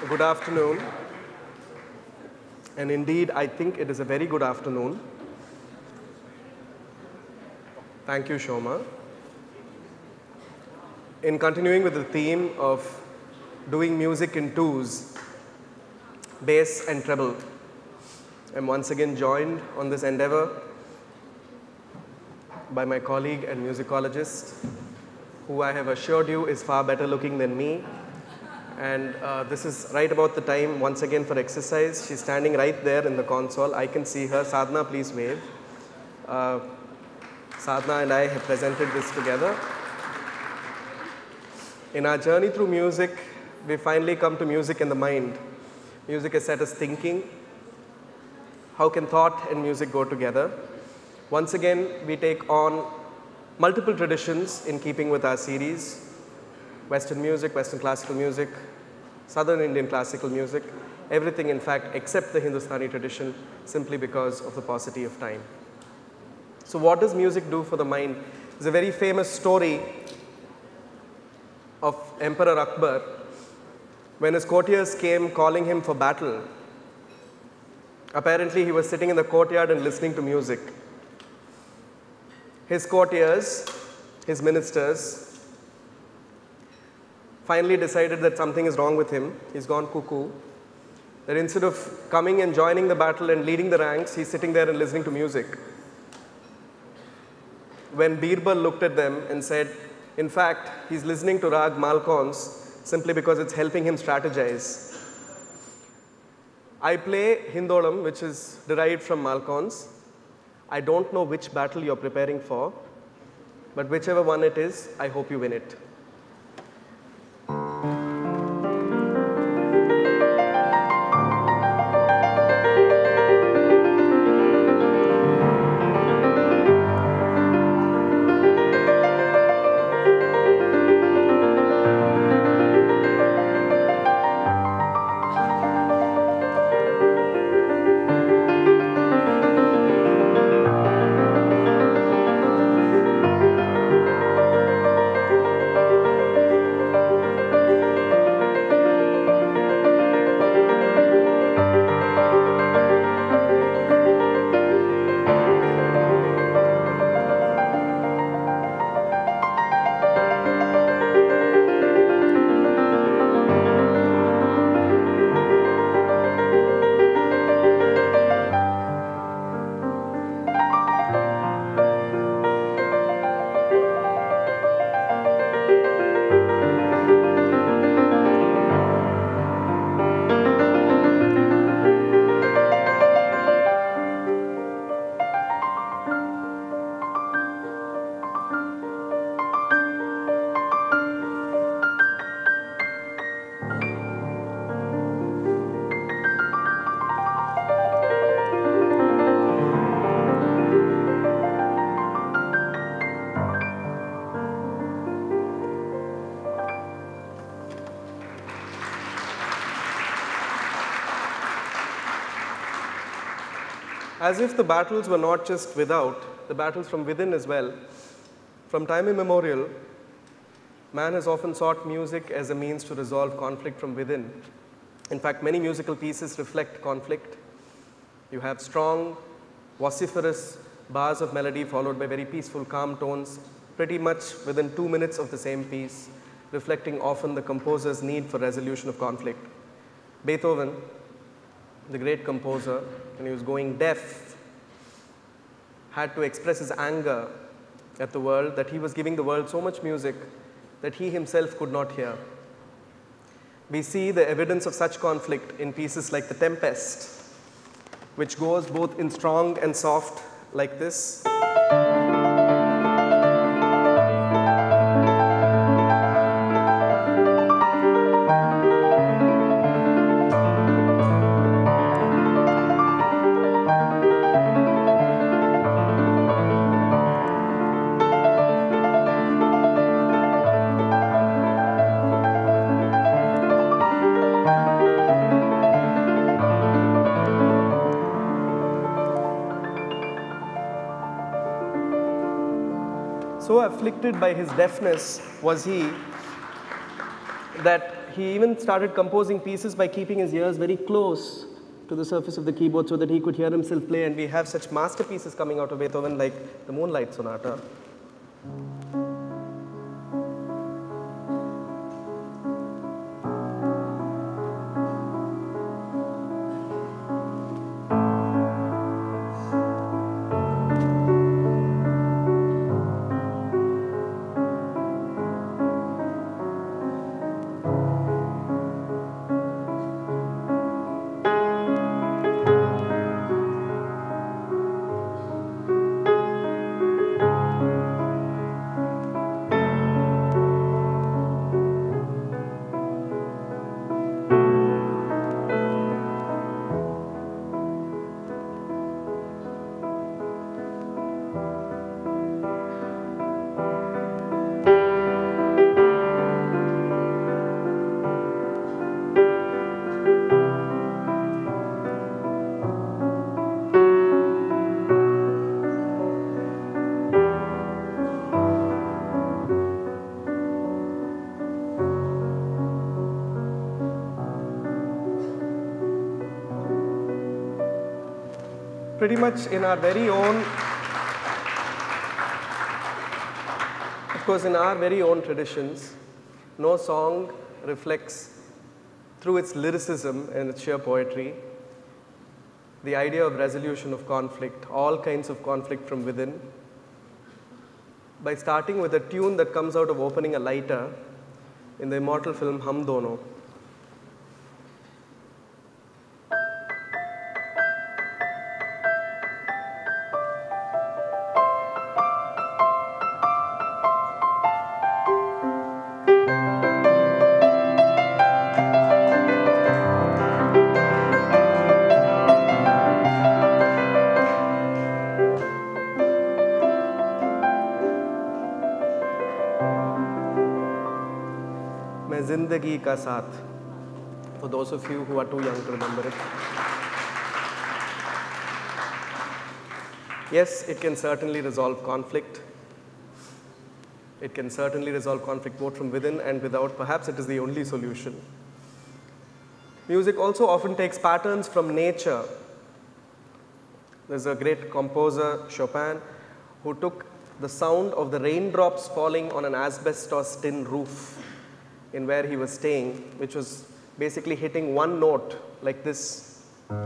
Good afternoon. And indeed, I think it is a very good afternoon. Thank you, Shoma. In continuing with the theme of doing music in twos, bass and treble, I'm once again joined on this endeavor by my colleague and musicologist, who I have assured you is far better looking than me. And this is right about the time, once again, for exercise. She's standing right there in the console. I can see her. Sadhana, please wave. Sadhana and I have presented this together. In our journey through music, we finally come to music in the mind. Music has set us thinking. How can thought and music go together? Once again, we take on multiple traditions in keeping with our series. Western music, Western classical music, Southern Indian classical music, everything in fact except the Hindustani tradition, simply because of the paucity of time. So what does music do for the mind? There's a very famous story of Emperor Akbar when his courtiers came calling him for battle. Apparently he was sitting in the courtyard and listening to music. His courtiers, his ministers, finally decided that something is wrong with him. He's gone cuckoo. That instead of coming and joining the battle and leading the ranks, he's sitting there and listening to music. When Birbal looked at them and said, in fact, he's listening to Rag Malkauns simply because it's helping him strategize. I play Hindolam, which is derived from Malkauns. I don't know which battle you're preparing for, but whichever one it is, I hope you win it. As if the battles were not just without, the battles from within as well. From time immemorial, man has often sought music as a means to resolve conflict from within. In fact, many musical pieces reflect conflict. You have strong, vociferous bars of melody followed by very peaceful, calm tones, pretty much within 2 minutes of the same piece, reflecting often the composer's need for resolution of conflict. Beethoven, the great composer, when he was going deaf, had to express his anger at the world, that he was giving the world so much music that he himself could not hear. We see the evidence of such conflict in pieces like The Tempest, which goes both in strong and soft like this. So afflicted by his deafness was he that he even started composing pieces by keeping his ears very close to the surface of the keyboard so that he could hear himself play. And we have such masterpieces coming out of Beethoven like the Moonlight Sonata. Pretty much in our very own, of course, in our very own traditions, no song reflects through its lyricism and its sheer poetry the idea of resolution of conflict, all kinds of conflict from within, by starting with a tune that comes out of opening a lighter in the immortal film Hum Dono. Zindagi Ka Saath, for those of you who are too young to remember it. Yes, it can certainly resolve conflict. It can certainly resolve conflict both from within and without. Perhaps it is the only solution. Music also often takes patterns from nature. There's a great composer, Chopin, who took the sound of the raindrops falling on an asbestos tin roof in where he was staying, which was basically hitting one note like this. If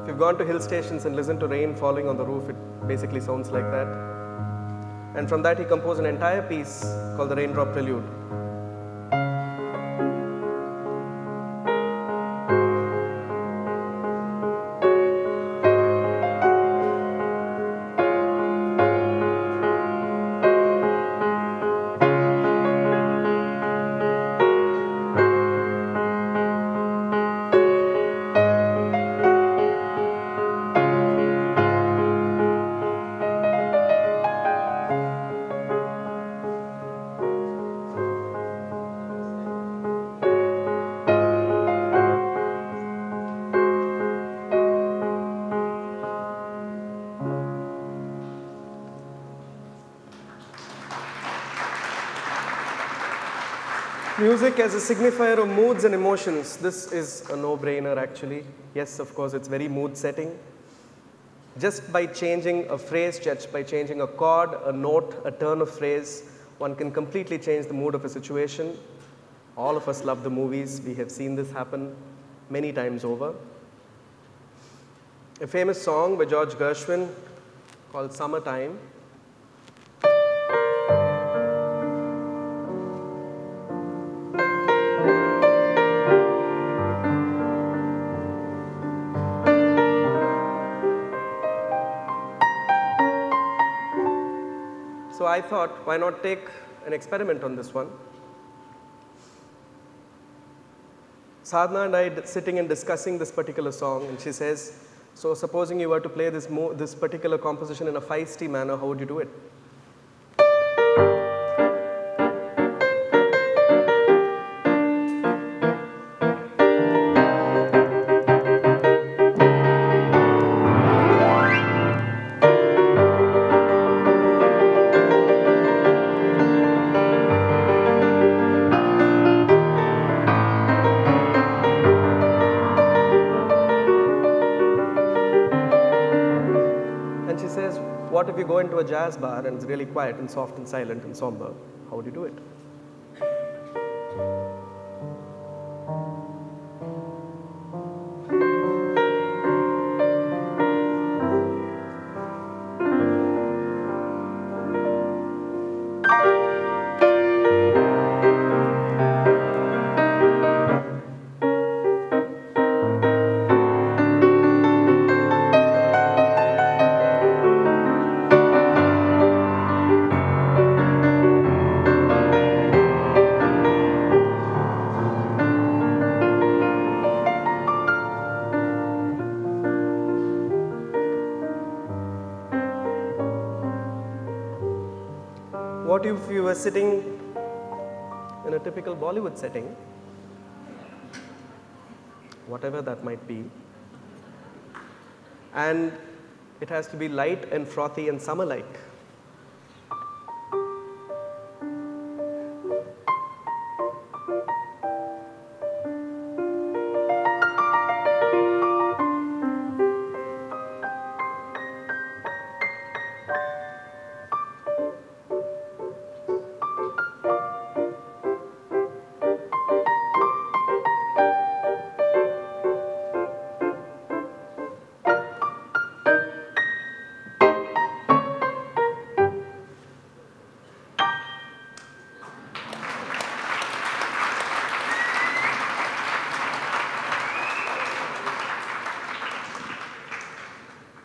you've gone to hill stations and listened to rain falling on the roof, it basically sounds like that. And from that he composed an entire piece called the Raindrop Prelude. Music as a signifier of moods and emotions. This is a no-brainer actually. Yes, of course, it's very mood setting. Just by changing a phrase, just by changing a chord, a note, a turn of phrase, one can completely change the mood of a situation. All of us love the movies. We have seen this happen many times over. A famous song by George Gershwin called Summertime. So I thought, why not take an experiment on this one? Sadhna and I sitting and discussing this particular song, and she says, so supposing you were to play this particular composition in a feisty manner, how would you do it? if you go into a jazz bar and it's really quiet and soft and silent and somber? How would you do it? What if you were sitting in a typical Bollywood setting, whatever that might be, and it has to be light and frothy and summer-like?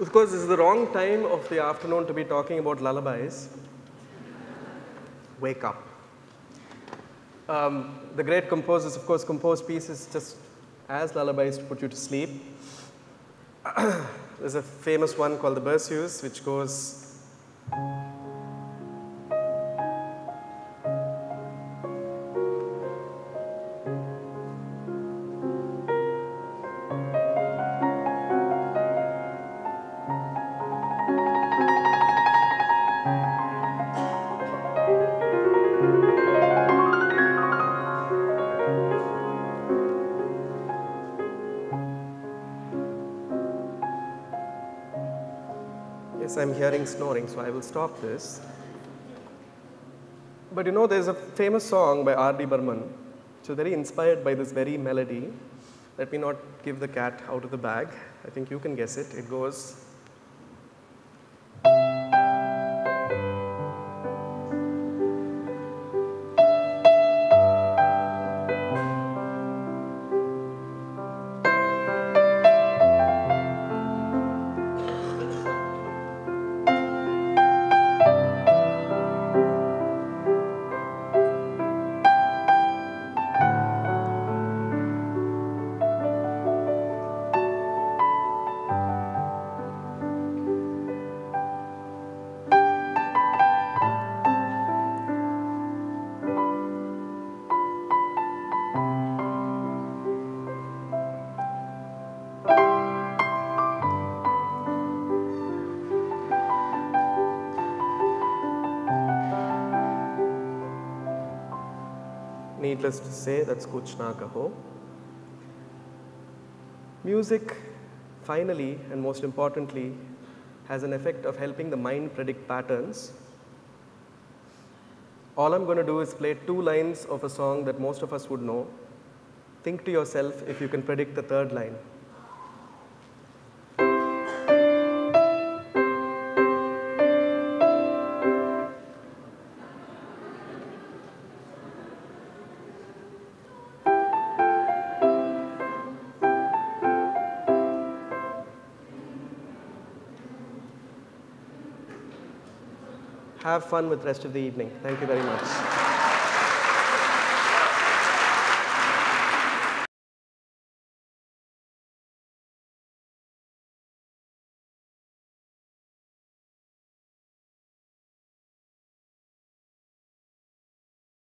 Of course, this is the wrong time of the afternoon to be talking about lullabies. Wake up. The great composers, of course, compose pieces just as lullabies to put you to sleep. There's a famous one called the Berceuse, which goes, yes, I'm hearing snoring, so I will stop this. But you know, there's a famous song by R.D. Burman, which is very inspired by this very melody. Let me not give the cat out of the bag. I think you can guess it. It goes, needless to say, that's Kuch Na Kaho. Music, finally, and most importantly, has an effect of helping the mind predict patterns. All I'm going to do is play 2 lines of a song that most of us would know. Think to yourself if you can predict the 3rd line. Have fun with the rest of the evening. Thank you very much.